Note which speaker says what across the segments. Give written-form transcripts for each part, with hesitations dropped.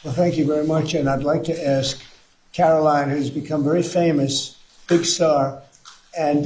Speaker 1: Well, thank you very much. And I'd like to ask Caroline, who's become very famous, big star, and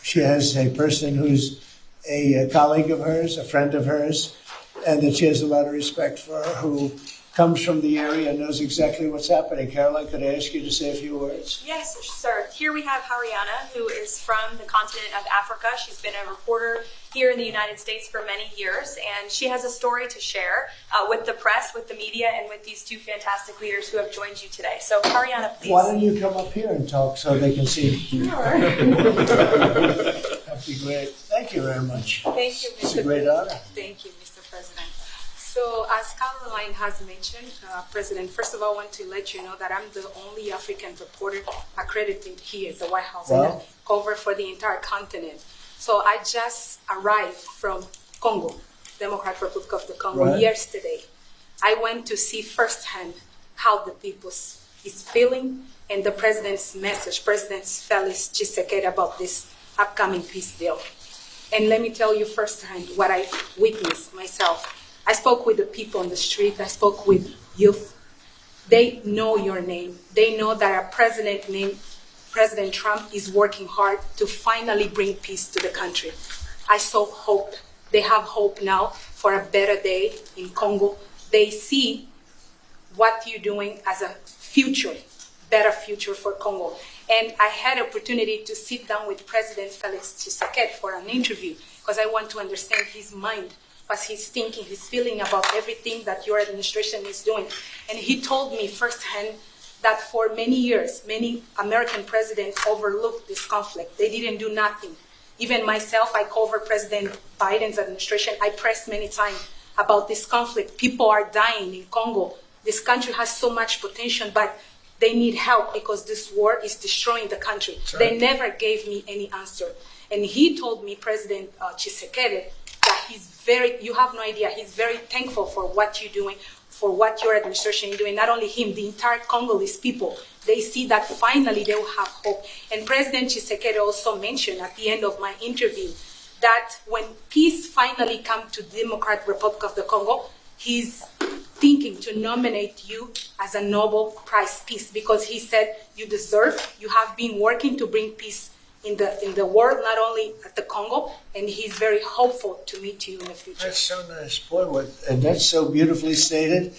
Speaker 1: she has a person who's a colleague of hers, a friend of hers, and that she has a lot of respect for, who comes from the area and knows exactly what's happening. Caroline, could I ask you to say a few words?
Speaker 2: Yes, sir. Here we have Haryana, who is from the continent of Africa. She's been a reporter here in the United States for many years, and she has a story to share with the press, with the media, and with these two fantastic leaders who have joined you today. So, Haryana, please.
Speaker 1: Why don't you come up here and talk so they can see?
Speaker 2: Sure.
Speaker 1: That'd be great. Thank you very much.
Speaker 3: Thank you, Mr.
Speaker 1: It's a great honor.
Speaker 3: Thank you, Mr. President. So, as Caroline has mentioned, President, first of all, I want to let you know that I'm the only African reporter accredited here at the White House.
Speaker 1: Wow.
Speaker 3: And I cover for the entire continent. So, I just arrived from Congo, Democratic Republic of the Congo,
Speaker 1: Right.
Speaker 3: yesterday. I went to see firsthand how the people is feeling and the president's message, President Felix Tshisekedi, about this upcoming peace deal. And let me tell you firsthand what I witnessed myself. I spoke with the people on the street. I spoke with youth. They know your name. They know that our president named President Trump is working hard to finally bring peace to the country. I saw hope. They have hope now for a better day in Congo. They see what you're doing as a future, better future for Congo. And I had an opportunity to sit down with President Felix Tshisekedi for an interview because I want to understand his mind, what he's thinking, his feeling about everything that your administration is doing. And he told me firsthand that for many years, many American presidents overlooked this conflict. They didn't do nothing. Even myself, I covered President Biden's administration. I pressed many times about this conflict. People are dying in Congo. This country has so much potential, but they need help because this war is destroying the country.
Speaker 1: Right.
Speaker 3: They never gave me any answer. And he told me, President Tshisekedi, that you have no idea, he's very thankful for what you're doing, for what your administration is doing. Not only him, the entire Congolese people, they see that finally they will have hope. And President Tshisekedi also mentioned at the end of my interview that when peace finally comes to the Democratic Republic of the Congo, he's thinking to nominate you as a Nobel Prize Peace because he said you deserve, you have been working to bring peace in the world, not only at the Congo, and he's very hopeful to meet you in the future.
Speaker 1: That's so nice. Boy, and that's so beautifully stated.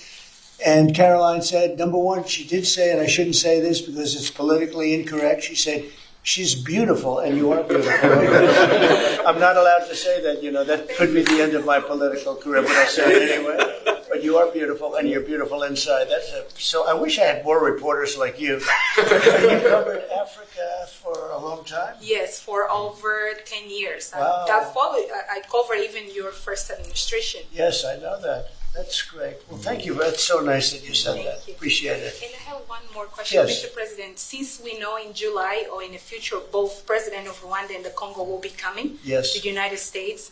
Speaker 1: And Caroline said, number one, she did say, and I shouldn't say this because it's politically incorrect, she said, she's beautiful, and you are beautiful. I'm not allowed to say that, that could be the end of my political career, but I'll say it anyway. But you are beautiful, and you're beautiful inside. So I wish I had more reporters like you. You covered Africa for a long time?
Speaker 3: Yes, for over 10 years.
Speaker 1: Wow.
Speaker 3: I covered even your first administration.
Speaker 1: Yes, I know that. That's great. Well, thank you. That's so nice that you said that. Appreciate it.
Speaker 3: And I have one more question,
Speaker 1: Yes.
Speaker 3: Mr. President. Since we know in July or in the future, both President of Rwanda and the Congo will be coming
Speaker 1: Yes.
Speaker 3: to the United States.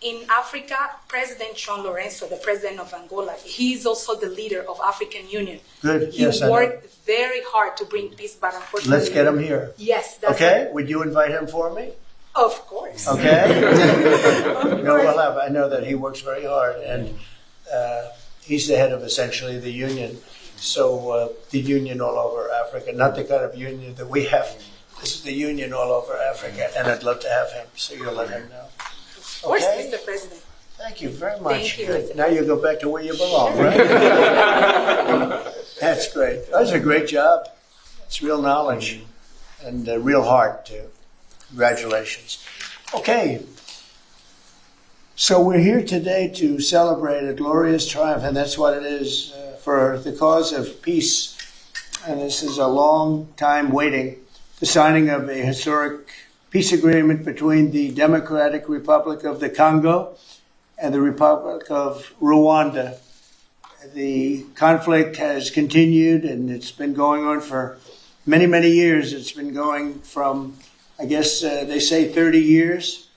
Speaker 3: In Africa, President John Lorenzo, the president of Angola, he is also the leader of African Union.
Speaker 1: Good.
Speaker 3: He
Speaker 1: Yes, I know.
Speaker 3: worked very hard to bring peace, but unfortunately...
Speaker 1: Let's get him here.
Speaker 3: Yes. That's
Speaker 1: Okay? Would you invite him for me?
Speaker 3: Of course.
Speaker 1: Okay?
Speaker 3: Of
Speaker 1: No,
Speaker 3: course.
Speaker 1: I know that he works very hard, and he's the head of essentially the union. So the union all over Africa, not the kind of union that we have. This is the union all over Africa, and I'd love to have him. So you'll let him know.
Speaker 3: Of course,
Speaker 1: Okay.
Speaker 3: Mr. President.
Speaker 1: Thank you very much.
Speaker 3: Thank you.
Speaker 1: Good. Now you go back to where you belong, right? That's great. That was a great job. It's real knowledge and real heart, too. Congratulations. Okay. So we're here today to celebrate a glorious triumph, and that's what it is, for the cause of peace. And this is a long time waiting, the signing of a historic peace agreement between the Democratic Republic of the Congo and the Republic of Rwanda. The conflict has continued, and it's been going on for many, many years. It's been going from, I guess they say 30 years.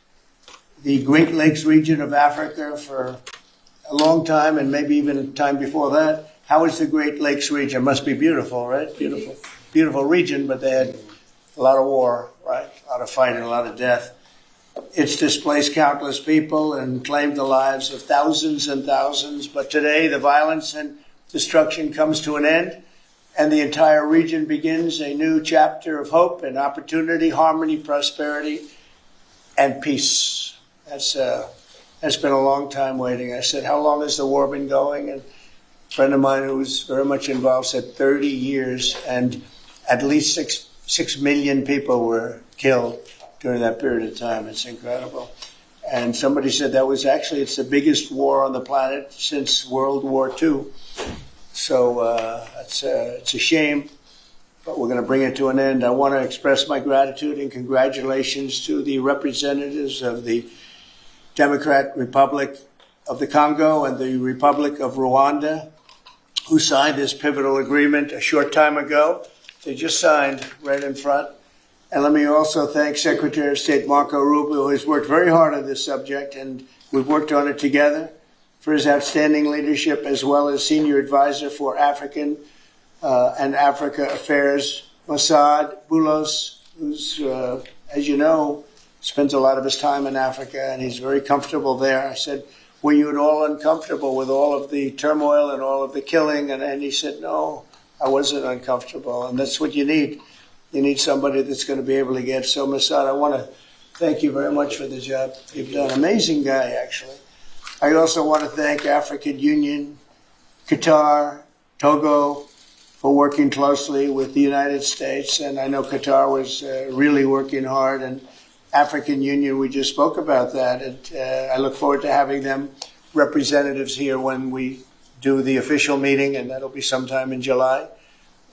Speaker 1: The Great Lakes region of Africa for a long time, and maybe even time before that. How is the Great Lakes region? Must be beautiful, right? Beautiful, beautiful region, but they had a lot of war, right? A lot of fighting, a lot of death. It's displaced countless people and claimed the lives of thousands and thousands. But today, the violence and destruction comes to an end, and the entire region begins a new chapter of hope and opportunity, harmony, prosperity, and peace. That's been a long time waiting. I said, how long has the war been going? And a friend of mine who was very much involved said 30 years, and at least 6 million people were killed during that period of time. It's incredible. And somebody said it's the biggest war on the planet since World War II. So it's a shame, but we're going to bring it to an end. I want to express my gratitude and congratulations to the representatives of the Democratic Republic of the Congo and the Republic of Rwanda, who signed this pivotal agreement a short time ago. They just signed right in front. And let me also thank Secretary of State Marco Rubio, who has worked very hard on this subject, and we've worked on it together, for his outstanding leadership, as well as Senior Advisor for African and Africa Affairs, Mossad Boulos, who's, as you know, spends a lot of his time in Africa, and he's very comfortable there. I said, were you at all uncomfortable with all of the turmoil and all of the killing? And he said, no, I wasn't uncomfortable, and that's what you need. You need somebody that's going to be able to get. So, Mossad, I want to thank you very much for the job you've done. Amazing guy, actually. I also want to thank African Union, Qatar, Togo, for working closely with the United States. And I know Qatar was really working hard. And African Union, we just spoke about that. And I look forward to having them representatives here when we do the official meeting, and that'll be sometime in July.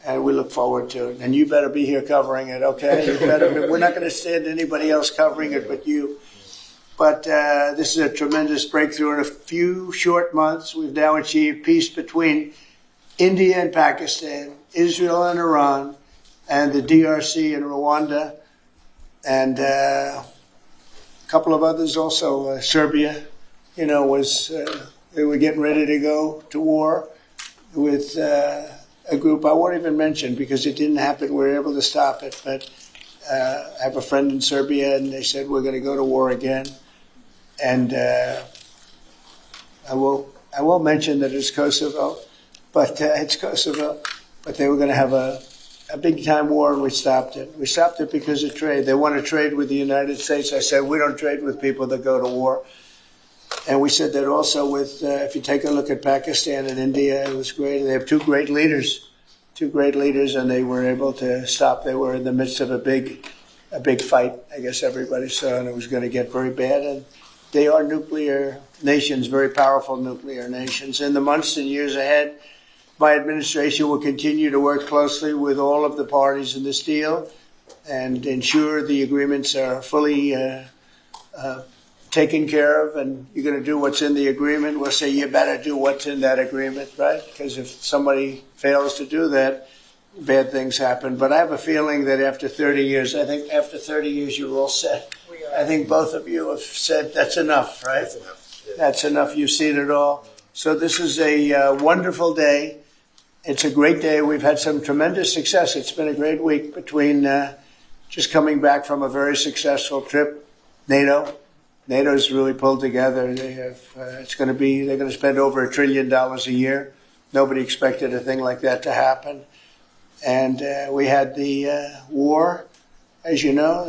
Speaker 1: And we look forward to it. And you better be here covering it, okay? We're not going to send anybody else covering it but you. But this is a tremendous breakthrough. In a few short months, we've now achieved peace between India and Pakistan, Israel and Iran, and the DRC and Rwanda, and a couple of others also. Serbia, they were getting ready to go to war with a group I won't even mention because it didn't happen. We were able to stop it. But I have a friend in Serbia, and they said we're going to go to war again. And I won't mention that it's Kosovo, but it's Kosovo. But they were going to have a big time war, and we stopped it. We stopped it because of trade. They want to trade with the United States. I said we don't trade with people that go to war. And we said that also with, if you take a look at Pakistan and India, it was great. They have two great leaders, and they were able to stop. They were in the midst of a big fight, I guess everybody saw, and it was going to get very bad. And they are nuclear nations, very powerful nuclear nations. In the months and years ahead, my administration will continue to work closely with all of the parties in this deal and ensure the agreements are fully taken care of, and you're going to do what's in the agreement. We'll say you better do what's in that agreement, right? Because if somebody fails to do that, bad things happen. But I have a feeling that after 30 years, I think after 30 years, you're all set. I think both of you have said that's enough, right? That's enough. Yeah. That's enough. You've seen it all. So this is a wonderful day. It's a great day. We've had some tremendous success. It's been a great week between just coming back from a very successful trip. NATO's really pulled together. They have. They're going to spend over $1 trillion a year. Nobody expected a thing like that to happen. And we had the war, as you know.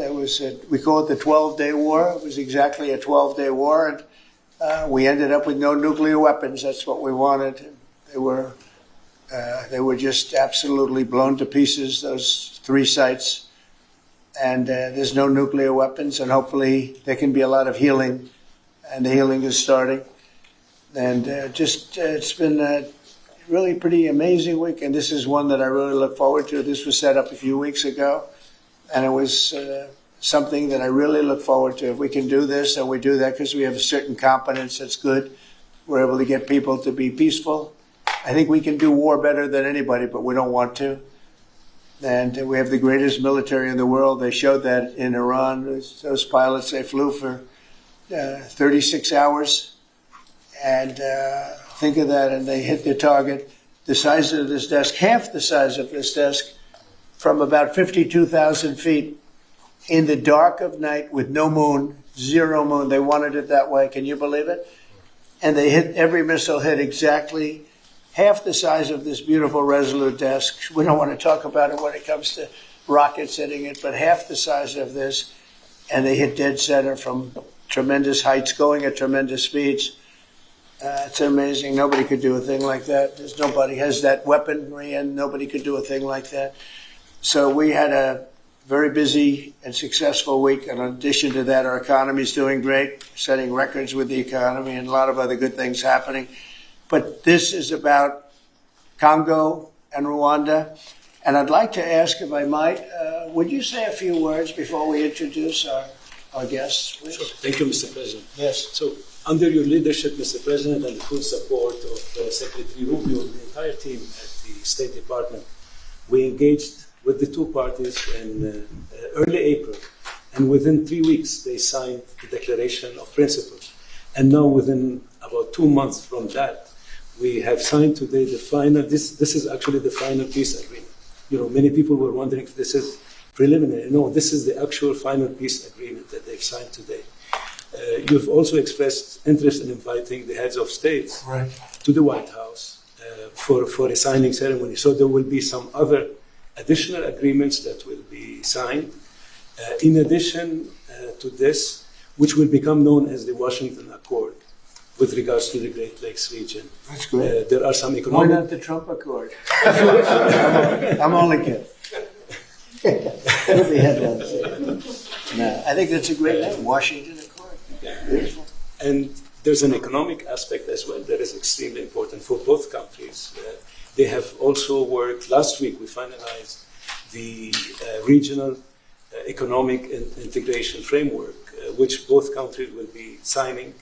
Speaker 1: We call it the 12-day war. It was exactly a 12-day war, and we ended up with no nuclear weapons. That's what we wanted. They were just absolutely blown to pieces, those 3 sites. And there's no nuclear weapons, and hopefully there can be a lot of healing, and the healing is starting. And it's been a really pretty amazing week, and this is one that I really look forward to. This was set up a few weeks ago, and it was something that I really look forward to. If we can do this, and we do that because we have a certain competence that's good, we're able to get people to be peaceful. I think we can do war better than anybody, but we don't want to. And we have the greatest military in the world. They showed that in Iran. Those pilots, they flew for 36 hours. And think of that, and they hit their target. The size of this desk, half the size of this desk, from about 52,000 feet in the dark of night with no moon, 0 moon. They wanted it that way. Can you believe it? And they hit, every missile hit exactly half the size of this beautiful Resolute desk. We don't want to talk about it when it comes to rockets hitting it, but half the size of this, and they hit dead center from tremendous heights, going at tremendous speeds. It's amazing. Nobody could do a thing like that. Nobody has that weaponry, and nobody could do a thing like that. So we had a very busy and successful week. And in addition to that, our economy is doing great, setting records with the economy, and a lot of other good things happening. But this is about Congo and Rwanda. And I'd like to ask, if I might, would you say a few words before we introduce our guests, please?
Speaker 4: Sure. Thank you, Mr. President.
Speaker 1: Yes.
Speaker 4: So, under your leadership, Mr. President, and the full support of Secretary Rubio and the entire team at the State Department, we engaged with the two parties in early April. And within 3 weeks, they signed the Declaration of Principles. And now, within about 2 months from that, we have signed today the final, this is actually the final peace agreement. You know, many people were wondering if this is preliminary. No, this is the actual final peace agreement that they've signed today. You've also expressed interest in inviting the heads of states to the White House for a signing ceremony. So there will be some other additional agreements that will be signed. In addition to this, which will become known as the Washington Accord with regards to the Great Lakes region.
Speaker 1: That's great.
Speaker 4: There are some
Speaker 1: Why
Speaker 4: economic...
Speaker 1: not the Trump Accord? I'm only kidding. What the headlines say. No, I think that's a great name, Washington Accord. Beautiful.
Speaker 4: And there's an economic aspect as well that is extremely important for both countries. They have also worked, last week we finalized the regional economic integration framework, which both countries will be signing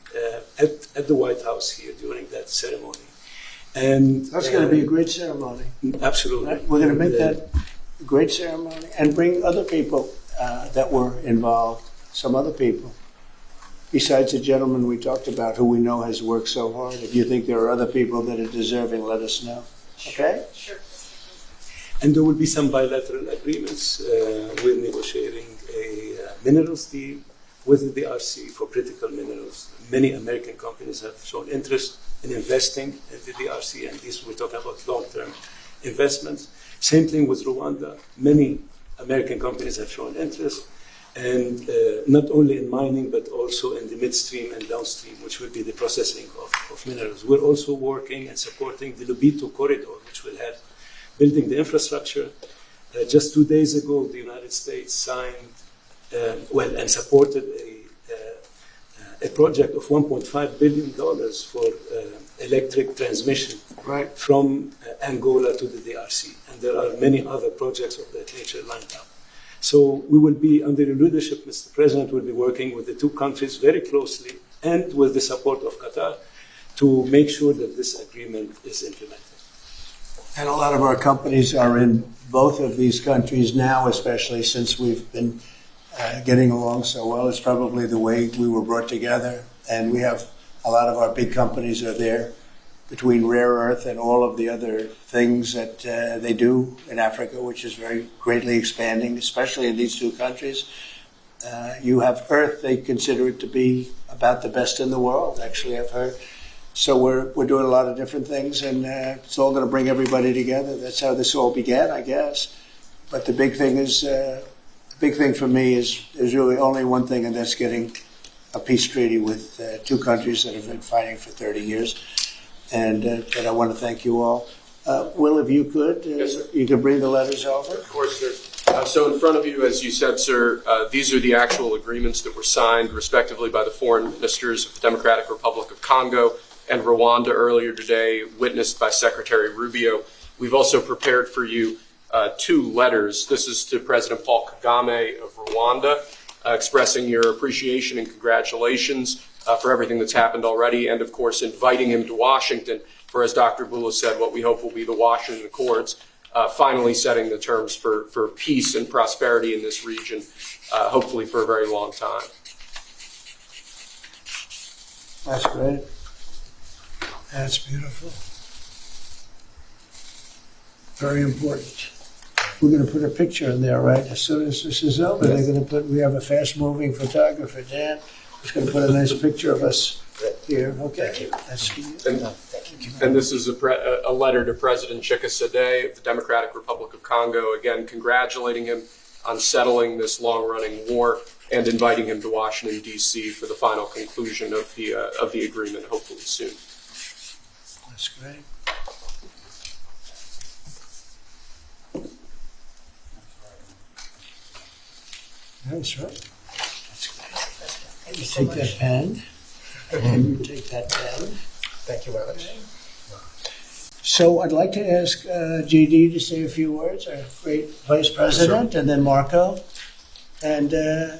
Speaker 4: at the White House here during that ceremony. And
Speaker 1: That's going to be a great ceremony.
Speaker 4: Absolutely.
Speaker 1: Right? We're going to make that a great ceremony and bring other people that were involved, some other people. Besides the gentleman we talked about, who we know has worked so hard. If you think there are other people that are deserving, let us know. Okay?
Speaker 2: Sure.
Speaker 4: And there will be some bilateral agreements. We're negotiating a minerals deal with the DRC for critical minerals. Many American companies have shown interest in investing in the DRC, and these we're talking about long-term investments. Same thing with Rwanda. Many American companies have shown interest, and not only in mining, but also in the midstream and downstream, which will be the processing of minerals. We're also working and supporting the Lobito corridor, which will help building the infrastructure. Just 2 days ago, the United States signed and supported a project of $1.5 billion for electric transmission from Angola to the DRC. And there are many other projects of that nature lined up. So we will be, under your leadership, Mr. President, will be working with the two countries very closely and with the support of Qatar to make sure that this agreement is implemented.
Speaker 1: And a lot of our companies are in both of these countries now, especially since we've been getting along so well. It's probably the way we were brought together. And we have a lot of our big companies are there, between rare earth and all of the other things that they do in Africa, which is very greatly expanding, especially in these two countries. You have earth, they consider it to be about the best in the world, actually, I've heard. So we're doing a lot of different things, and it's all going to bring everybody together. That's how this all began, I guess. But the big thing is, the big thing for me is there's really only one thing, and that's getting a peace treaty with two countries that have been fighting for 30 years. And I want to thank you all. Will, if you could,
Speaker 5: Yes,
Speaker 1: you could bring the letters over.
Speaker 5: Of course, sir. So in front of you, as you said, sir, these are the actual agreements that were signed, respectively, by the foreign ministers of the Democratic Republic of Congo and Rwanda earlier today, witnessed by Secretary Rubio. We've also prepared for you two letters. This is to President Paul Kagame of Rwanda, expressing your appreciation and congratulations for everything that's happened already, and of course inviting him to Washington for, as Dr. Bula said, what we hope will be the Washington Accords, finally setting the terms for peace and prosperity in this region, hopefully for a very long time.
Speaker 1: That's great. That's beautiful. Very important. We're going to put a picture in there, right? As soon as this is over, they're going to put, we have a fast-moving photographer, Dan, who's going to put a nice picture of us Here, okay. That's for you.
Speaker 5: And this is a letter to President Chikisade of the Democratic Republic of Congo, again congratulating him on settling this long-running war and inviting him to Washington, D.C. for the final conclusion of the agreement, hopefully soon.
Speaker 1: That's great. That's right. That's great. You take that pen, and you take that pen.
Speaker 6: Thank you very much.
Speaker 1: So I'd like to ask JD to say a few words, our great Vice President, and then Marco. And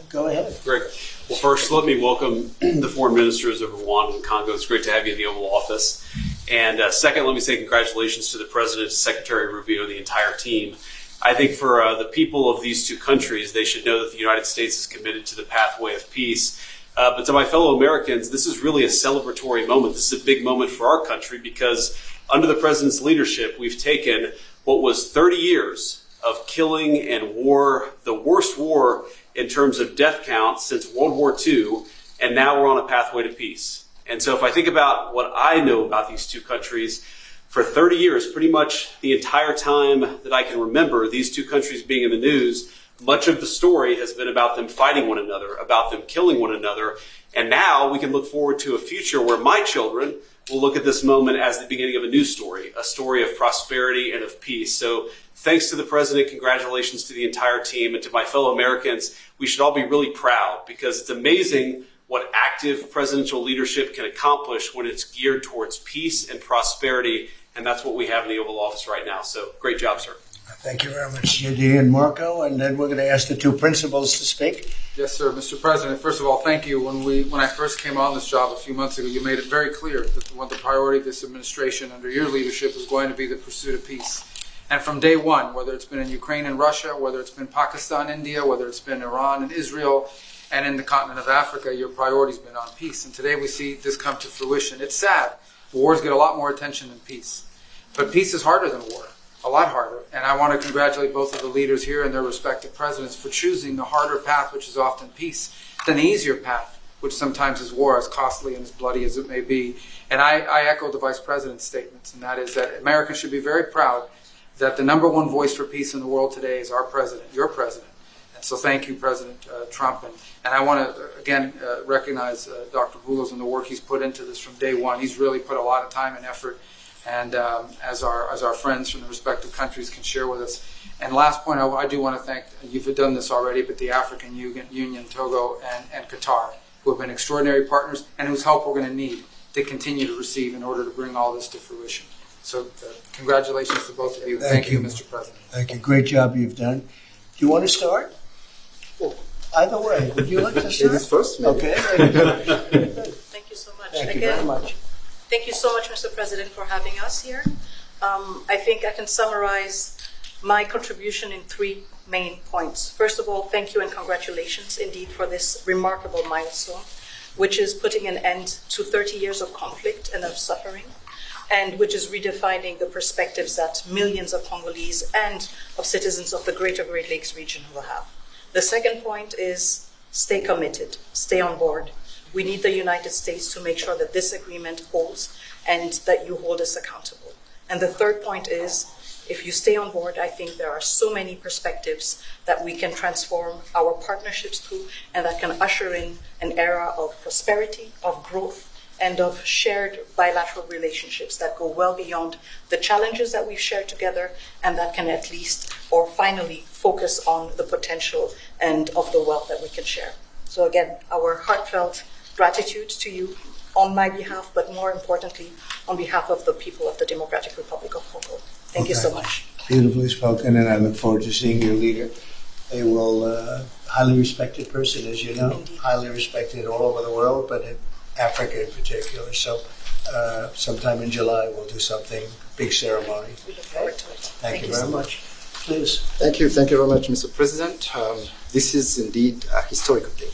Speaker 1: go ahead.
Speaker 7: Great. Well, first, let me welcome the foreign ministers of Rwanda and Congo. It's great to have you in the Oval Office. And second, let me say congratulations to the President, Secretary Rubio, and the entire team. I think for the people of these two countries, they should know that the United States is committed to the pathway of peace. But to my fellow Americans, this is really a celebratory moment. This is a big moment for our country because under the President's leadership, we've taken what was 30 years of killing and war, the worst war in terms of death count since World War II, and now we're on a pathway to peace. And so if I think about what I know about these two countries, for 30 years, pretty much the entire time that I can remember these two countries being in the news, much of the story has been about them fighting one another, about them killing one another. And now we can look forward to a future where my children will look at this moment as the beginning of a new story, a story of prosperity and of peace. So thanks to the President, congratulations to the entire team, and to my fellow Americans. We should all be really proud because it's amazing what active presidential leadership can accomplish when it's geared towards peace and prosperity. And that's what we have in the Oval Office right now. So great job, sir.
Speaker 1: Thank you very much, JD and Marco. And then we're going to ask the two principals to speak.
Speaker 6: Yes, sir. Mr. President, first of all, thank you. When I first came on this job a few months ago, you made it very clear that one of the priority of this administration under your leadership is going to be the pursuit of peace. And from day one, whether it's been in Ukraine and Russia, whether it's been Pakistan, India, whether it's been Iran and Israel, and in the continent of Africa, your priority's been on peace. And today we see this come to fruition. It's sad. Wars get a lot more attention than peace. But peace is harder than war, a lot harder. And I want to congratulate both of the leaders here and their respective presidents for choosing the harder path, which is often peace, than the easier path, which sometimes is war, as costly and as bloody as it may be. And I echo the Vice President's statements, and that is that Americans should be very proud that the number one voice for peace in the world today is our president, your president. And so thank you, President Trump. And I want to, again, recognize Dr. Boulos and the work he's put into this from day one. He's really put a lot of time and effort, and as our friends from the respective countries can share with us. And last point, I do want to thank, you've done this already, but the African Union, Togo, and Qatar, who have been extraordinary partners and whose help we're going to need to continue to receive in order to bring all this to fruition. So congratulations to both of you. Thank you, Mr. President.
Speaker 1: Thank you. Great job you've done. Do you want to start? Either way. Would you like to start?
Speaker 8: Ladies first, maybe.
Speaker 1: Okay.
Speaker 9: Thank you so much.
Speaker 1: Thank you very much.
Speaker 9: Thank you so much, Mr. President, for having us here. I think I can summarize my contribution in 3 main points. First of all, thank you and congratulations indeed for this remarkable milestone, which is putting an end to 30 years of conflict and of suffering, and which is redefining the perspectives that millions of Congolese and of citizens of the greater Great Lakes region will have. The second point is stay committed, stay on board. We need the United States to make sure that this agreement holds and that you hold us accountable. And the third point is, if you stay on board, I think there are so many perspectives that we can transform our partnerships through and that can usher in an era of prosperity, of growth, and of shared bilateral relationships that go well beyond the challenges that we've shared together, and that can at least or finally focus on the potential and of the wealth that we can share. So again, our heartfelt gratitude to you on my behalf, but more importantly, on behalf of the people of the Democratic Republic of Congo. Thank you so much.
Speaker 1: Beautifully spoken, and I look forward to seeing your leader. They will, highly respected person, as you know,
Speaker 9: Indeed.
Speaker 1: highly respected all over the world, but in Africa in particular. So sometime in July, we'll do something, big ceremony.
Speaker 9: We look forward to it.
Speaker 1: Thank you very
Speaker 9: so
Speaker 1: much. Please.
Speaker 8: Thank you very much, Mr. President. This is indeed a historical day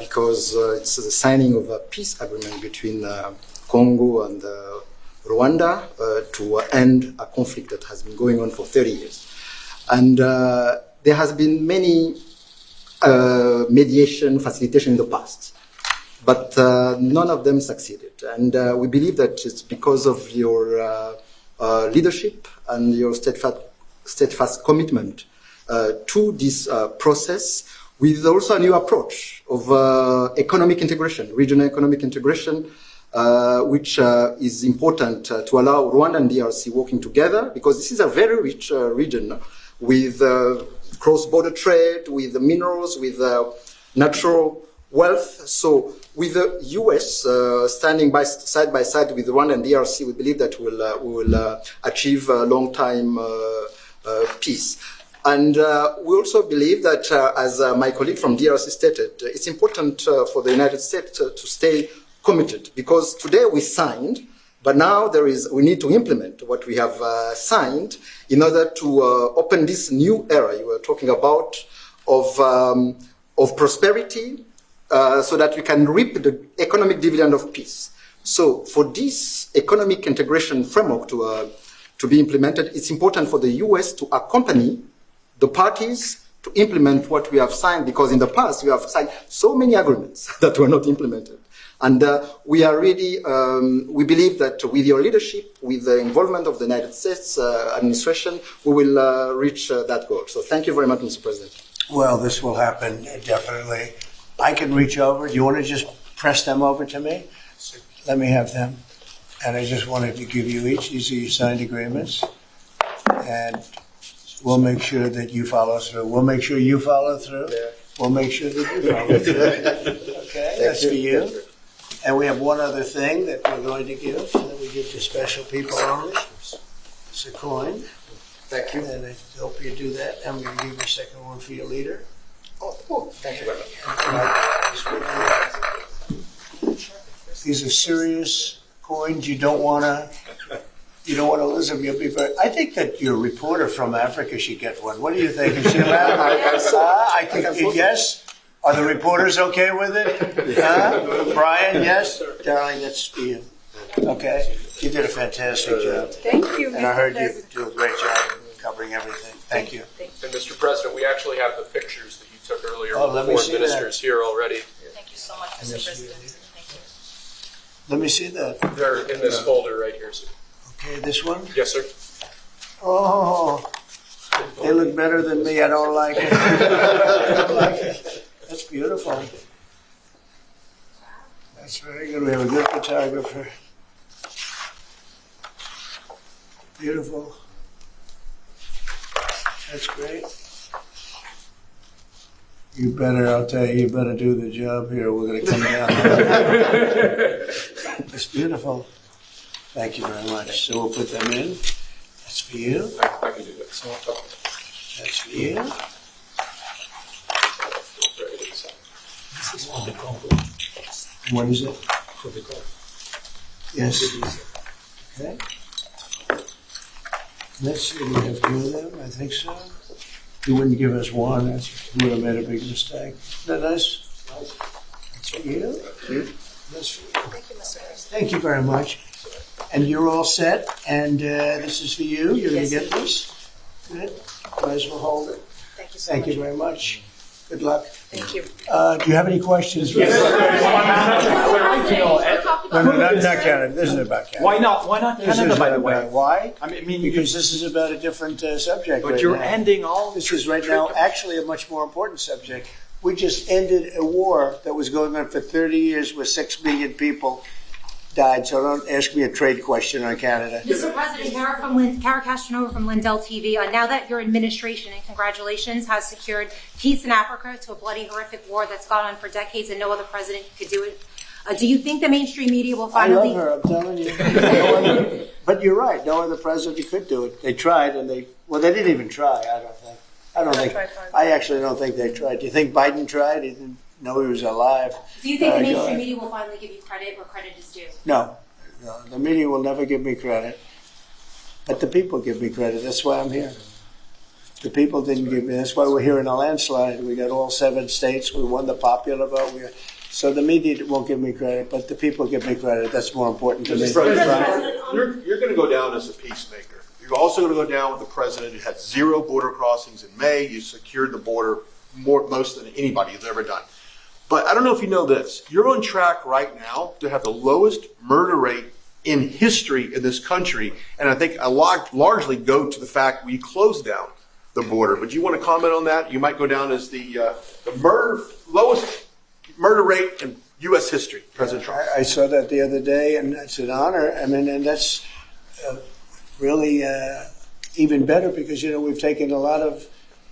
Speaker 8: because it's the signing of a peace agreement between Congo and Rwanda to end a conflict that has been going on for 30 years. And there has been many mediation, facilitation in the past. but none of them succeeded. And we believe that it's because of your leadership and your steadfast commitment to this process, with also a new approach of economic integration, regional economic integration, which is important to allow Rwanda and DRC working together, because this is a very rich region with cross-border trade, with the minerals, with natural wealth. So with the US standing side by side with Rwanda and DRC, we believe that we will achieve a long-time peace. And we also believe that, as my colleague from DRC stated, it's important for the United States to stay committed, because today we signed, but now we need to implement what we have signed in order to open this new era you were talking about of prosperity, so that we can reap the economic dividend of peace. So for this economic integration framework to be implemented, it's important for the US to accompany the parties to implement what we have signed, because in the past we have signed so many agreements that were not implemented. And we are really, we believe that with your leadership, with the involvement of the United States administration, we will reach that goal. So thank you very much, Mr. President.
Speaker 1: Well, this will happen, definitely. I can reach over. Do you want to just press them over to me? Let me have them. And I just wanted to give you each. These are your signed agreements. And we'll make sure that you follow through. We'll make sure you follow through. We'll make sure that you follow through. Okay, that's for you. And we have one other thing that we're going to give, that we give to special people only. It's a coin.
Speaker 8: Thank you.
Speaker 1: And I hope you do that. I'm going to give you a second one for your leader.
Speaker 8: Oh, thank you very much.
Speaker 1: These are serious coins. You don't want to lose them. You'll be very. I think that your reporter from Africa should get one. What do you think? Is she allowed? I think yes. Are the reporters okay with it? Brian, yes? Darling, that's for you. Okay. You did a fantastic job.
Speaker 3: Thank you,
Speaker 1: And I heard you do a great job covering everything. Thank you.
Speaker 5: And Mr. President, we actually have the pictures that you took earlier
Speaker 1: Oh,
Speaker 5: with
Speaker 1: let
Speaker 5: the
Speaker 1: me
Speaker 5: foreign
Speaker 1: see
Speaker 5: ministers here already.
Speaker 9: Thank you so much,
Speaker 1: And
Speaker 9: Mr.
Speaker 1: this-
Speaker 9: President. Thank you.
Speaker 1: Let me see that.
Speaker 5: They're in this folder right here, sir.
Speaker 1: Okay, this one?
Speaker 5: Yes, sir.
Speaker 1: Oh, they look better than me. I don't like it. I don't like it. That's beautiful. That's very good. We have a good photographer. Beautiful. That's great. You better, I'll tell you, you better do the job here. We're going to come down. It's beautiful. Thank you very much. So we'll put them in. That's for you.
Speaker 5: I can do that.
Speaker 1: That's for you.
Speaker 4: This is for the Congo.
Speaker 1: What is it?
Speaker 4: For the Congo.
Speaker 1: Yes. Okay. Let's see, we have two of them, I think so. You wouldn't give us one, you would have made a big mistake. Isn't that nice? That's for you. That's for you.
Speaker 9: Thank you, Mr. President.
Speaker 1: Thank you very much. And you're all set, and this is for you. You're going to get this. Good. Might as well hold it.
Speaker 9: Thank you so
Speaker 1: Thank
Speaker 9: much.
Speaker 1: you very much. Good luck.
Speaker 9: Thank you.
Speaker 1: Do you have any questions? No, not Canada. This isn't about Canada.
Speaker 10: Why not? Why not
Speaker 1: This
Speaker 10: Canada,
Speaker 1: isn't
Speaker 10: by the
Speaker 1: about-
Speaker 10: way?
Speaker 1: Why?
Speaker 10: I mean, you,
Speaker 1: Because this is about a different subject.
Speaker 10: but
Speaker 1: right
Speaker 10: you're
Speaker 1: now.
Speaker 10: ending all.
Speaker 1: This is right now actually a much more important subject. We just ended a war that was going on for 30 years where 6 million people died. So don't ask me a trade question on Canada.
Speaker 11: Mr. President, Kara Castronova from Lindell TV. Now that your administration, and congratulations, has secured peace in Africa to a bloody, horrific war that's gone on for decades and no other president could do it, do you think the mainstream media will
Speaker 1: I
Speaker 11: finally...
Speaker 1: love her, I'm telling you. No other- but you're right. No other president could do it. They tried, and they didn't even try. I actually don't think they tried. Do you think Biden tried? He didn't know he was alive.
Speaker 11: Do you think the
Speaker 1: Go
Speaker 11: mainstream
Speaker 1: ahead.
Speaker 11: media will finally give you credit where credit is due?
Speaker 1: No, the media will never give me credit. But the people give me credit. That's why I'm here. The people didn't give me. That's why we're here in a landslide. We got all 7 states. We won the popular vote. So the media won't give me credit, but the people give me credit. That's more important to me.
Speaker 12: You're going to go down as a peacemaker. You're also going to go down with the president who had 0 border crossings in May. You secured the border most than anybody has ever done. But I don't know if you know this. You're on track right now to have the lowest murder rate in history in this country. And I think a lot largely go to the fact we closed down the border. But do you want to comment on that? You might go down as the lowest murder rate in U.S. history, President Trump.
Speaker 1: I saw that the other day, and it's an honor. I mean, and that's really even better because, we've taken a lot of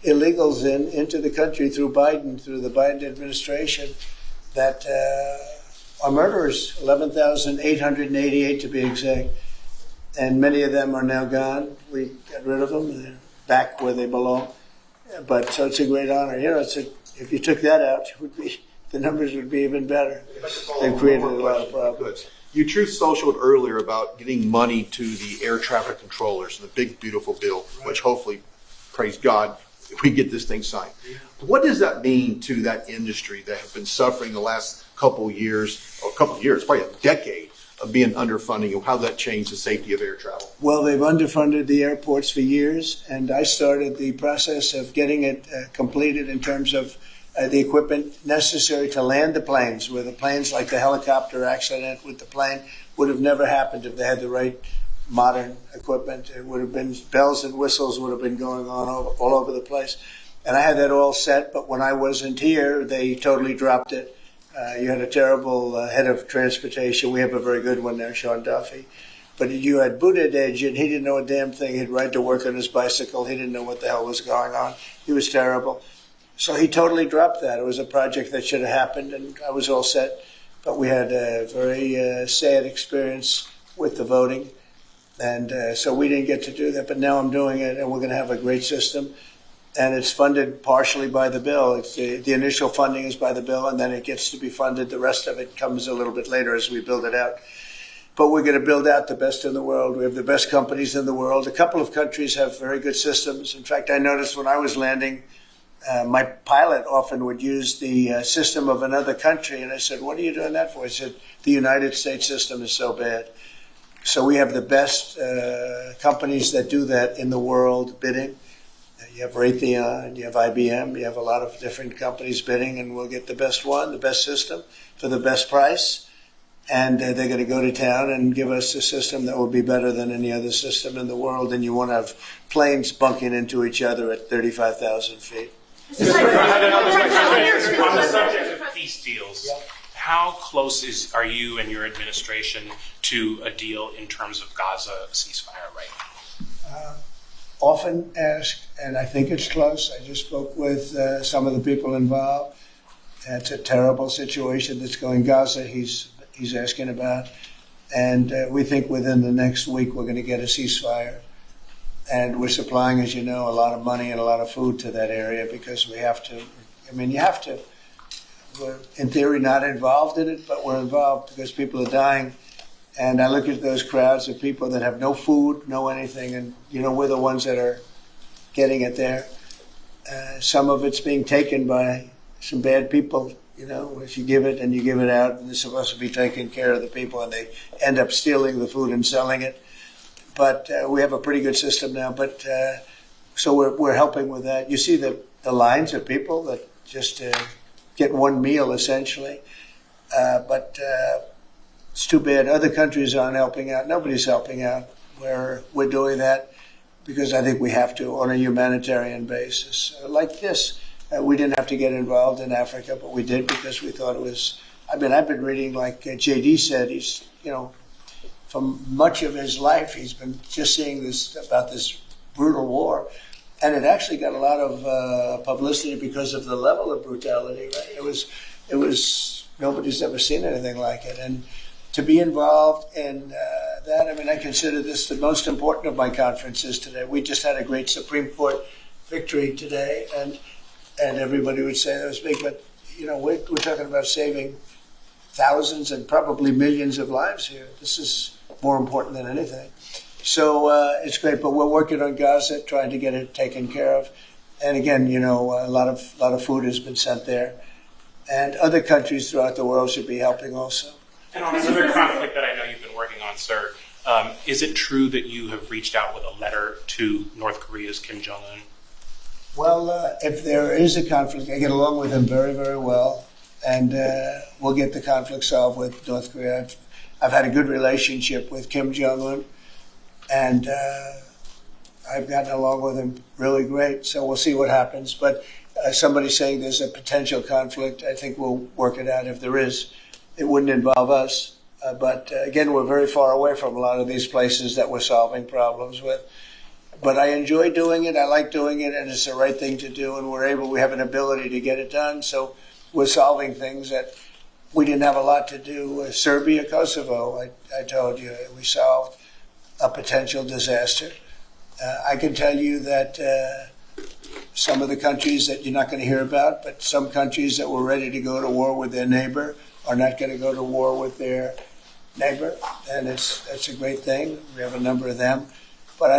Speaker 1: illegals into the country through the Biden administration that are murderers, 11,888 to be exact. And many of them are now gone. We got rid of them. They're back where they belong. But so it's a great honor. If you took that out, the numbers would be even better. They've created a lot of problems.
Speaker 12: You truth socialed earlier about getting money to the air traffic controllers, the big, beautiful bill, which hopefully, praise God, we get this thing signed. What does that mean to that industry that has been suffering the last couple of years, probably a decade of being underfunding, and how that changed the safety of air travel?
Speaker 1: Well, they've underfunded the airports for years, and I started the process of getting it completed in terms of the equipment necessary to land the planes, where the planes, like the helicopter accident with the plane, would have never happened if they had the right modern equipment. It would have been bells and whistles would have been going on all over the place. And I had that all set, but when I wasn't here, they totally dropped it. You had a terrible head of transportation. We have a very good one there, Sean Duffy. But you had Buttigieg, and he didn't know a damn thing. He'd ride to work on his bicycle. He didn't know what the hell was going on. He was terrible. So he totally dropped that. It was a project that should have happened, and I was all set. But we had a very sad experience with the voting. And so we didn't get to do that, but now I'm doing it, and we're going to have a great system. And it's funded partially by the bill. It's the initial funding is by the bill, and then it gets to be funded. The rest of it comes a little bit later as we build it out. But we're going to build out the best in the world. We have the best companies in the world. A couple of countries have very good systems. In fact, I noticed when I was landing, my pilot often would use the system of another country. And I said, what are you doing that for? He said, the United States system is so bad. So we have the best companies that do that in the world bidding. You have Raytheon, you have IBM, you have a lot of different companies bidding, and we'll get the best one, the best system for the best price. And they're going to go to town and give us a system that will be better than any other system in the world. And you won't have planes bunking into each other at 35,000 feet.
Speaker 10: On the subject of peace deals, how close are you and your administration to a deal in terms of Gaza ceasefire right now?
Speaker 1: Often asked, and I think it's close. I just spoke with some of the people involved. It's a terrible situation that's going Gaza. He's asking about, and we think within the next week we're going to get a ceasefire. And we're supplying, as you know, a lot of money and a lot of food to that area because we have to. I mean, you have to. We're, in theory, not involved in it, but we're involved because people are dying. And I look at those crowds of people that have no food, no anything, and, we're the ones that are getting it there. Some of it's being taken by some bad people, if you give it and you give it out, and they're supposed to be taking care of the people, and they end up stealing the food and selling it. But we have a pretty good system now. But so we're helping with that. You see the lines of people that just get one meal, essentially. But it's too bad. Other countries aren't helping out. Nobody's helping out. We're doing that because I think we have to on a humanitarian basis. Like this, we didn't have to get involved in Africa, but we did because we thought it was. I've been reading, like JD said, he's, from much of his life, he's been just seeing about this brutal war. And it actually got a lot of publicity because of the level of brutality, right? It was nobody's ever seen anything like it. And to be involved in that, I consider this the most important of my conferences today. We just had a great Supreme Court victory today, and everybody would say that was big, but we're talking about saving thousands and probably millions of lives here. This is more important than anything. So it's great, but we're working on Gaza, trying to get it taken care of. And again, a lot of food has been sent there, and other countries throughout the world should be helping also.
Speaker 10: And on another conflict that I know you've been working on, sir, is it true that you have reached out with a letter to North Korea's Kim Jong-un?
Speaker 1: Well, if there is a conflict, I get along with him very, very well. and we'll get the conflict solved with North Korea. I've had a good relationship with Kim Jong-un, and I've gotten along with him really great, so we'll see what happens. But somebody's saying there's a potential conflict. I think we'll work it out if there is. It wouldn't involve us. But again, we're very far away from a lot of these places that we're solving problems with. But I enjoy doing it. I like doing it, and it's the right thing to do. And we have an ability to get it done. So we're solving things that we didn't have a lot to do. Serbia, Kosovo, I told you, we solved a potential disaster. I can tell you that some of the countries that you're not going to hear about, but some countries that were ready to go to war with their neighbor are not going to go to war with their neighbor, and that's a great thing. We have a number of them. But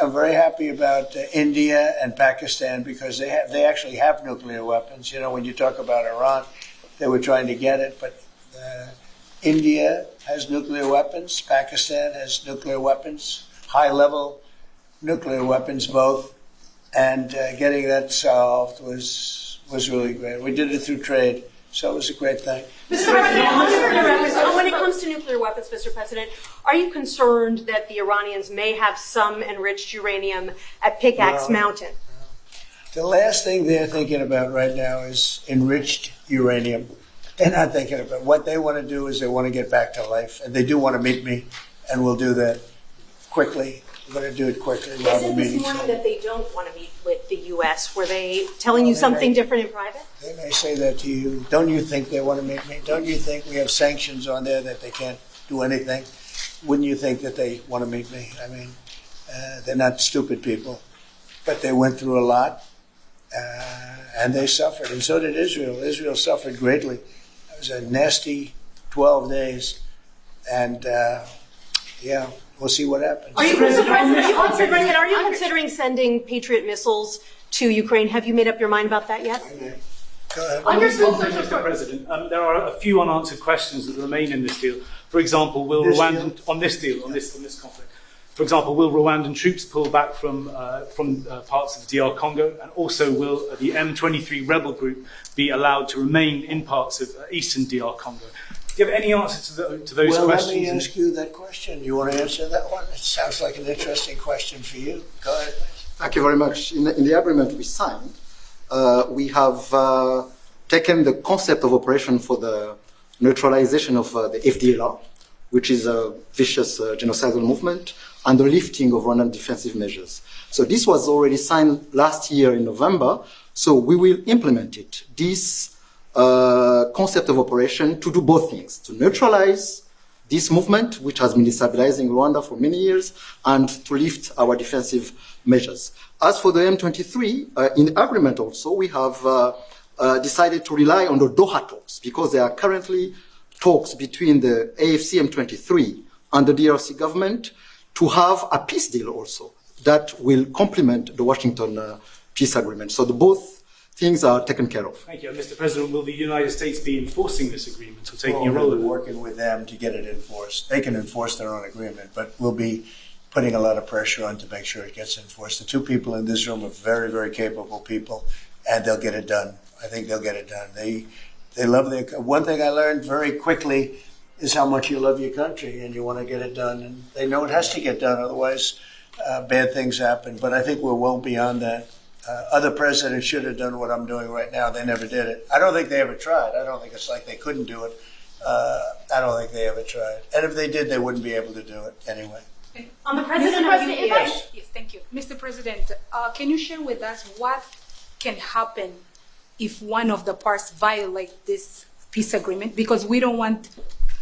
Speaker 1: I'm very happy about India and Pakistan because they actually have nuclear weapons. You know, when you talk about Iran, they were trying to get it, but India has nuclear weapons. Pakistan has nuclear weapons, high-level nuclear weapons both, and getting that solved was really great. We did it through trade, so it was a great thing.
Speaker 13: Mr. President, when it comes to nuclear weapons, Mr. President, are you concerned that the Iranians may have some enriched uranium at Pickaxe Mountain?
Speaker 1: The last thing they're thinking about right now is enriched uranium. They're not thinking about it. What they want to do is they want to get back to life, and they do want to meet me, and we'll do that quickly. We're going to do it quickly.
Speaker 13: They said this morning that they don't want to meet with the U.S. Were they telling you something different in private?
Speaker 1: They may say that to you. Don't you think they want to meet me? Don't you think we have sanctions on there that they can't do anything? Wouldn't you think that they want to meet me? I mean, they're not stupid people, but they went through a lot, and they suffered, and so did Israel. Israel suffered greatly. It was a nasty 12 days, and yeah, we'll see what happens.
Speaker 13: Are you considering sending Patriot missiles to Ukraine? Have you made up your mind about that yet?
Speaker 1: Go ahead.
Speaker 14: Mr. President, there are a few unanswered questions that remain in this deal. For example, will Rwandan on this conflict? For example, will Rwandan troops pull back from parts of the DR Congo, and also will the M23 rebel group be allowed to remain in parts of eastern DR Congo? Do you have any answer to those questions?
Speaker 1: Well, let me ask you that question. You want to answer that one? It sounds like an interesting question for you. Go ahead.
Speaker 8: Thank you very much. In the agreement we signed, we have taken the concept of operation for the neutralization of the FDLR, which is a vicious genocidal movement, and the lifting of Rwandan defensive measures. So this was already signed last year in November, so we will implement it. This concept of operation to do both things, to neutralize this movement, which has been destabilizing Rwanda for many years, and to lift our defensive measures. As for the M23, in agreement also, we have decided to rely on the Doha talks, because there are currently talks between the AFC M23 and the DRC government to have a peace deal also that will complement the Washington peace agreement. So both things are taken care of.
Speaker 14: Thank you. Mr. President, will the United States be enforcing this agreement or taking a role in it?
Speaker 1: We're working with them to get it enforced. They can enforce their own agreement, but we'll be putting a lot of pressure on to make sure it gets enforced. The two people in this room are very, very capable people, and they'll get it done. I think they'll get it done. They love their. One thing I learned very quickly is how much you love your country and you want to get it done. And they know it has to get done, otherwise bad things happen. But I think we're well beyond that. Other presidents should have done what I'm doing right now. They never did it. I don't think they ever tried. I don't think it's like they couldn't do it. I don't think they ever tried. And if they did, they wouldn't be able to do it anyway.
Speaker 13: On the President,
Speaker 3: Yes, thank you. Mr. President, can you share with us what can happen if one of the parts violate this peace agreement? Because we don't want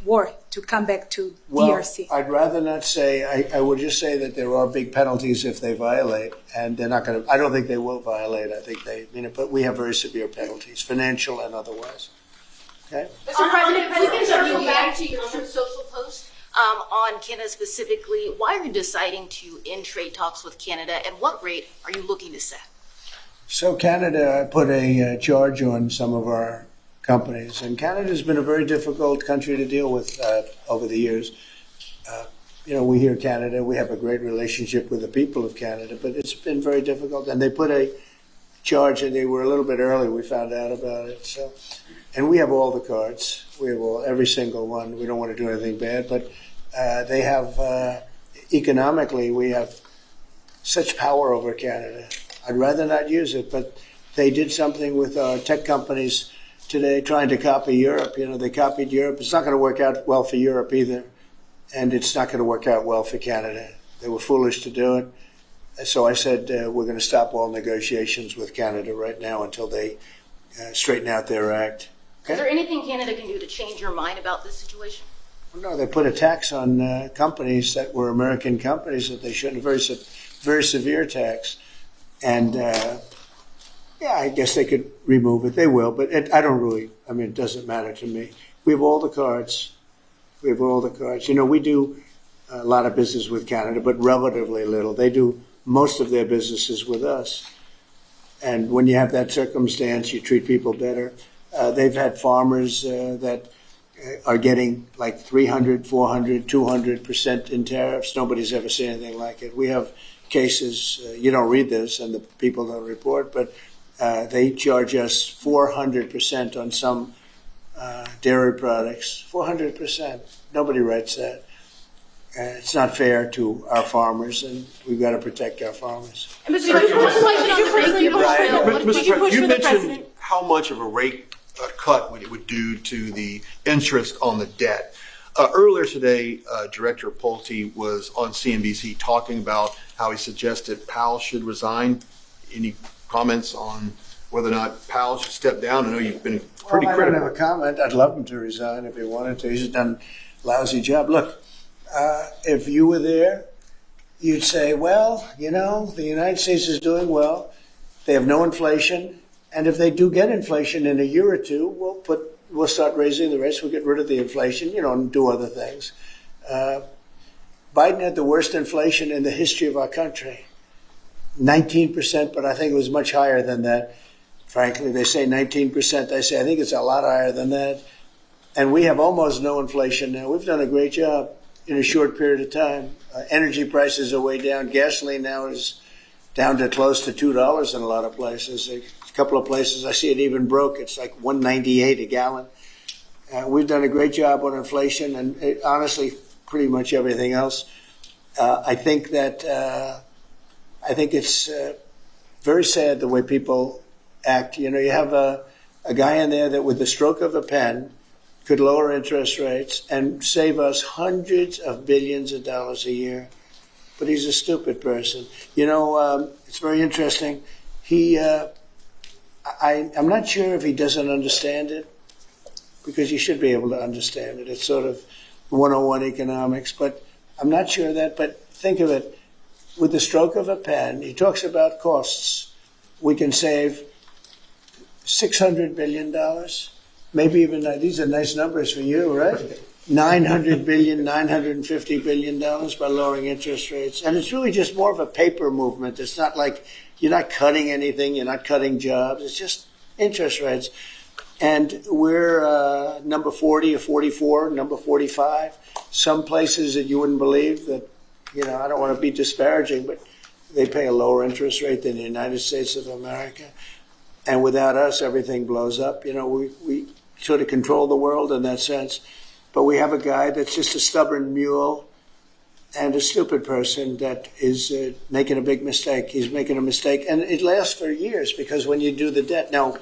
Speaker 3: war to come back to DRC.
Speaker 1: I'd rather not say. I would just say that there are big penalties if they violate, and they're not going to. I don't think they will violate. I think they, but we have very severe penalties, financial and otherwise. Okay.
Speaker 13: Mr. President,
Speaker 15: we can circle back to your social post on Canada specifically. Why are you deciding to end trade talks with Canada, and what rate are you looking to set? So
Speaker 1: Canada put a charge on some of our companies, and Canada's been a very difficult country to deal with over the years. We hear Canada, we have a great relationship with the people of Canada, but it's been very difficult, and they put a charge, and they were a little bit early. We found out about it. So, and we have all the cards. We have every single one. We don't want to do anything bad, but they have economically. We have such power over Canada. I'd rather not use it, but they did something with our tech companies today, trying to copy Europe. You know, they copied Europe. It's not going to work out well for Europe either, and it's not going to work out well for Canada. They were foolish to do it. So I said, we're going to stop all negotiations with Canada right now until they straighten out their act. Okay?
Speaker 15: Is there anything Canada can do to change your mind about this situation?
Speaker 1: Well, no, they put a tax on companies that were American companies that they shouldn't, very severe tax. And, yeah, I guess they could remove it. They will, but I don't really, I mean, it doesn't matter to me. We have all the cards. We have all the cards. You know, we do a lot of business with Canada, but relatively little. They do most of their businesses with us. And when you have that circumstance, you treat people better. They've had farmers that are getting like 300, 400, 200% in tariffs. Nobody's ever seen anything like it. We have cases, you don't read this and the people don't report, but they charge us 400% on some dairy products. 400%. Nobody writes that. It's not fair to our farmers, and we've got to protect our farmers.
Speaker 12: Mr. President, you mentioned how much of a rate cut it would do to the interest on the debt. Earlier today, Director Pulte was on CNBC talking about how he suggested Powell should resign. Any comments on whether or not Powell should step down? I know you've been pretty critical.
Speaker 1: I don't have a comment. I'd love him to resign if he wanted to. He's done a lousy job. Look, if you were there, you'd say, well, you know, the United States is doing well. They have no inflation. And if they do get inflation in a year or two, we'll start raising the rates. We'll get rid of the inflation, you know, and do other things. Biden had the worst inflation in the history of our country. 19%, but I think it was much higher than that. Frankly, they say 19%. I say I think it's a lot higher than that. And we have almost no inflation now. We've done a great job in a short period of time. Energy prices are way down. Gasoline now is down to close to $2 in a lot of places. A couple of places I see it even broke. It's like $1.98 a gallon. We've done a great job on inflation and honestly, pretty much everything else. I think it's very sad the way people act. You know, you have a guy in there that with the stroke of a pen could lower interest rates and save us hundreds of billions of dollars a year. But he's a stupid person. You know, it's very interesting. I'm not sure if he doesn't understand it, because you should be able to understand it. It's sort of 101 economics, but I'm not sure of that. But think of it, with the stroke of a pen, he talks about costs. We can save $600 billion, maybe even, these are nice numbers for you, right? $900 billion, $950 billion by lowering interest rates. And it's really just more of a paper movement. It's not like you're not cutting anything, you're not cutting jobs. It's just interest rates. And we're number 40 or 44, number 45. Some places that you wouldn't believe that, you know, I don't want to be disparaging, but they pay a lower interest rate than the United States of America. And without us, everything blows up. You know, we sort of control the world in that sense. But we have a guy that's just a stubborn mule and a stupid person that is making a big mistake. He's making a mistake. And it lasts for years because when you do the debt. Now,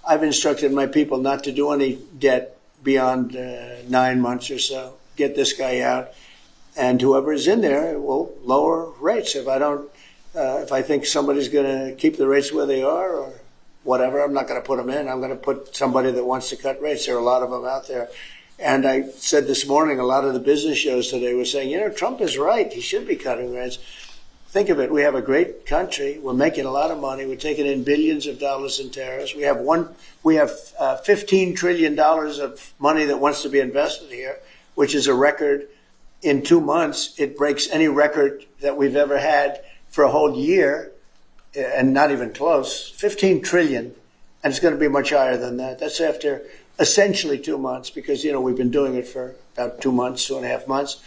Speaker 1: I've instructed my people not to do any debt beyond 9 months or so. Get this guy out. And whoever is in there will lower rates. If I think somebody's going to keep the rates where they are or whatever, I'm not going to put them in. I'm going to put somebody that wants to cut rates. There are a lot of them out there. And I said this morning, a lot of the business shows today were saying, you know, Trump is right. He should be cutting rates. Think of it. We have a great country. We're making a lot of money. We're taking in billions of dollars in tariffs. We have $15 trillion of money that wants to be invested here, which is a record. In 2 months, it breaks any record that we've ever had for a whole year, and not even close. 15 trillion, and it's going to be much higher than that. That's after essentially 2 months, because, you know, we've been doing it for about 2 months, 2.5 months.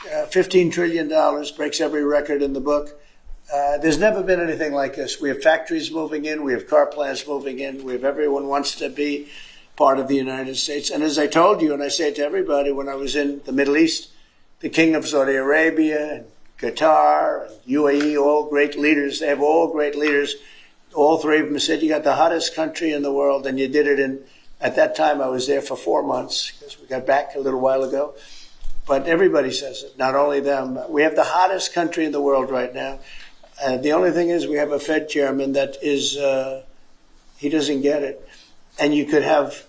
Speaker 1: $15 trillion breaks every record in the book. There's never been anything like this. We have factories moving in. We have car plants moving in. We have everyone wants to be part of the United States. And as I told you, and I say it to everybody, when I was in the Middle East, the King of Saudi Arabia and Qatar and UAE, all great leaders. They have all great leaders. All three of them said, you got the hottest country in the world, and you did it in, at that time I was there for 4 months, because we got back a little while ago. But everybody says it, not only them. We have the hottest country in the world right now. The only thing is we have a Fed chairman that is, he doesn't get it. And you could have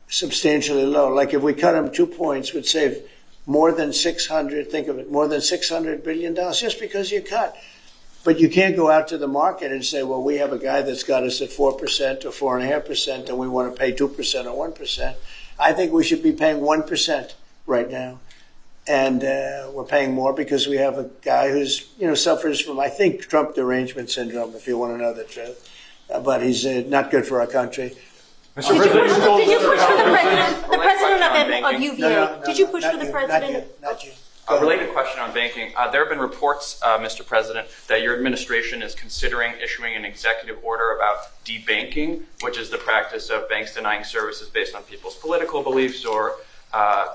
Speaker 1: substantially low. Like if we cut him 2 points, would save more than 600, think of it, more than $600 billion just because you cut. But you can't go out to the market and say, well, we have a guy that's got us at 4% or 4.5% and we want to pay 2% or 1%. I think we should be paying 1% right now. And we're paying more because we have a guy who's, suffers from, I think, Trump derangement syndrome, if you want to know the truth. But he's not good for our country.
Speaker 13: Did you push for the president of UVA? Did you push for the president?
Speaker 1: Not you.
Speaker 16: A related question on banking. There have been reports, Mr. President, that your administration is considering issuing an executive order about debanking, which is the practice of banks denying services based on people's political beliefs or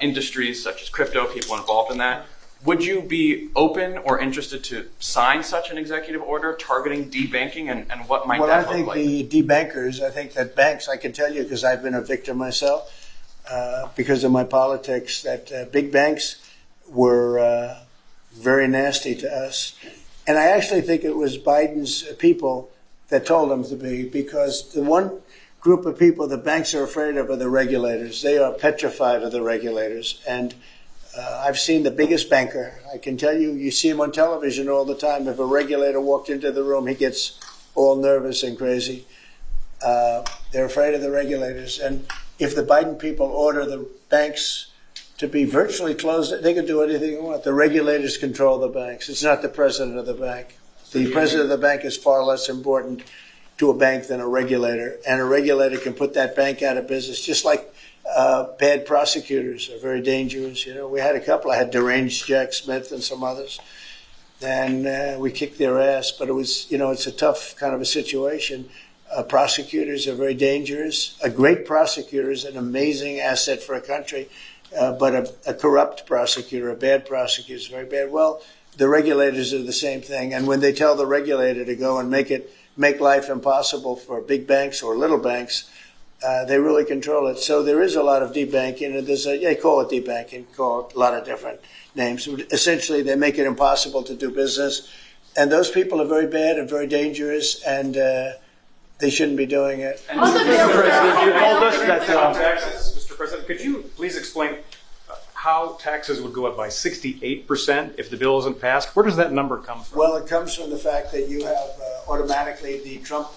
Speaker 16: industries such as crypto, people involved in that. Would you be open or interested to sign such an executive order targeting debanking, and what might that look like?
Speaker 1: Well, I think the debankers, I think that banks, I can tell you because I've been a victim myself, because of my politics, that big banks were very nasty to us. And I actually think it was Biden's people that told them to be, because the one group of people the banks are afraid of are the regulators. They are petrified of the regulators. And I've seen the biggest banker. I can tell you, you see him on television all the time. If a regulator walked into the room, he gets all nervous and crazy. They're afraid of the regulators. And if the Biden people order the banks to be virtually closed, they can do anything they want. The regulators control the banks. It's not the president of the bank. The president of the bank is far less important to a bank than a regulator. And a regulator can put that bank out of business, just like bad prosecutors are very dangerous. We had a couple. I had deranged Jack Smith and some others. And we kicked their ass. But it was, it's a tough kind of a situation. Prosecutors are very dangerous. A great prosecutor is an amazing asset for a country. But a corrupt prosecutor, a bad prosecutor is very bad. Well, the regulators are the same thing. And when they tell the regulator to go and make life impossible for big banks or little banks, they really control it. So there is a lot of debanking, and they call it debanking, call it a lot of different names. Essentially, they make it impossible to do business. And those people are very bad and very dangerous, and they shouldn't be doing it.
Speaker 17: Mr. President, you told us that taxes, Mr. President, could you please explain how taxes would go up by 68% if the bill isn't passed? Where does that number come from?
Speaker 1: Well, it comes from the fact that you have automatically the Trump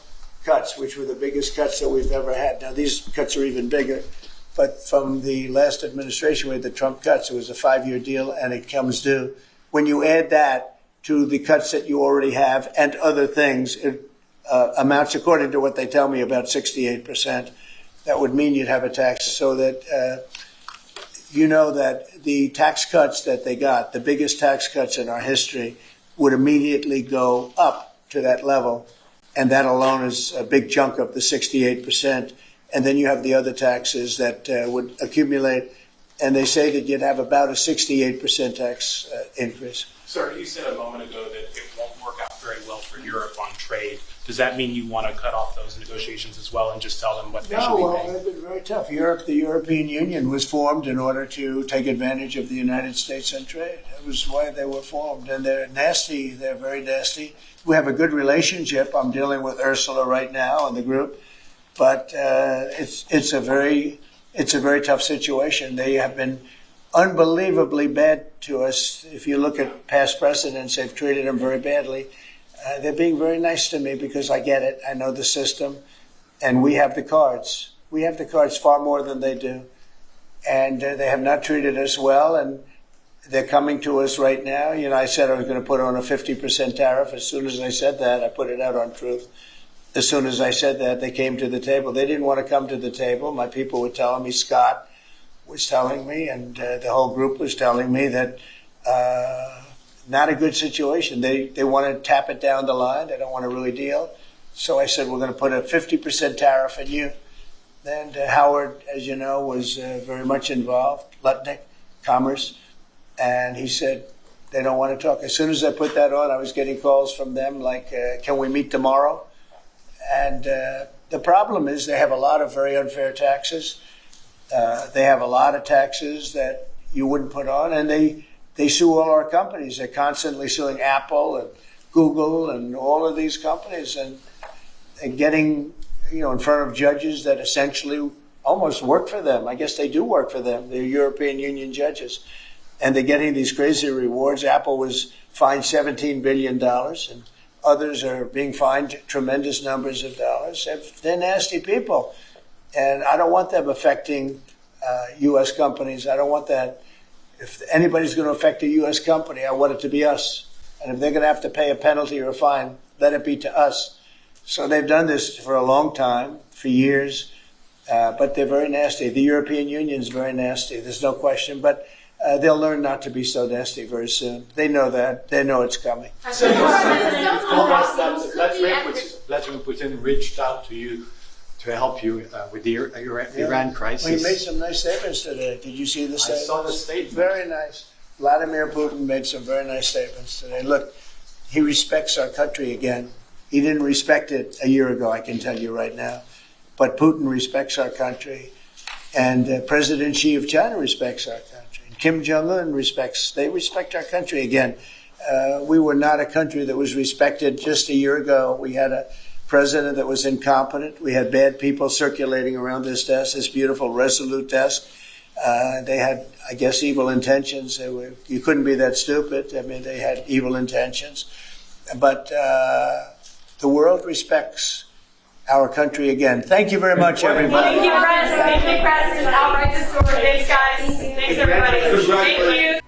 Speaker 1: cuts, which were the biggest cuts that we've ever had. Now, these cuts are even bigger. But from the last administration, we had the Trump cuts. It was a 5-year deal, and it comes due. When you add that to the cuts that you already have and other things, it amounts, according to what they tell me, about 68%. That would mean you'd have a tax, so that that the tax cuts that they got, the biggest tax cuts in our history, would immediately go up to that level. And that alone is a big chunk of the 68%. And then you have the other taxes that would accumulate. And they say that you'd have about a 68% tax increase.
Speaker 10: Sir, you said a moment ago that it won't work out very well for Europe on trade. Does that mean you want to cut off those negotiations as well and just tell them what they should be paying?
Speaker 1: They've been very tough. The European Union was formed in order to take advantage of the United States in trade. That was why they were formed. And they're nasty. They're very nasty. We have a good relationship. I'm dealing with Ursula right now and the group. But it's a very tough situation. They have been unbelievably bad to us. If you look at past precedents, they've treated them very badly. They're being very nice to me because I get it. I know the system. And we have the cards. We have the cards far more than they do. And they have not treated us well. And they're coming to us right now. I said I was going to put on a 50% tariff. As soon as I said that, I put it out on Truth. As soon as I said that, they came to the table. They didn't want to come to the table. My people were telling me, Scott was telling me, and the whole group was telling me that not a good situation. They want to tap it down the line. They don't want to really deal. So I said, we're going to put a 50% tariff on you. And Howard, as you know, was very much involved, Lutnick, Commerce. And he said, they don't want to talk. As soon as I put that on, I was getting calls from them like, can we meet tomorrow? And the problem is they have a lot of very unfair taxes. They have a lot of taxes that you wouldn't put on. And they sue all our companies. They're constantly suing Apple and Google and all of these companies and getting, in front of judges that essentially almost work for them. I guess they do work for them. They're European Union judges. And they're getting these crazy rewards. Apple was fined $17 billion, and others are being fined tremendous numbers of dollars. They're nasty people. And I don't want them affecting U.S. companies. I don't want that. If anybody's going to affect a U.S. company, I want it to be us. And if they're going to have to pay a penalty or a fine, let it be to us. So they've done this for a long time, for years, but they're very nasty. The European Union is very nasty. There's no question. But they'll learn not to be so nasty very soon. They know that. They know it's coming.
Speaker 18: Vladimir Putin reached out to you to help you with the Iran crisis.
Speaker 1: Well, he made some nice statements today. Did you see the statements?
Speaker 18: I saw the statement.
Speaker 1: Very nice. Vladimir Putin made some very nice statements today. Look, he respects our country again. He didn't respect it a year ago, I can tell you right now. But Putin respects our country. And President Xi of China respects our country. And Kim Jong-un they respect our country again. We were not a country that was respected just a year ago. We had a president that was incompetent. We had bad people circulating around this desk, this beautiful, resolute desk. They had, I guess, evil intentions. You couldn't be that stupid. I mean, they had evil intentions. But the world respects our country again. Thank you very much, everybody.
Speaker 2: Thank you, Press. Thank you, Press. Just outright the sword. Thanks, guys. Thanks, everybody. Thank you.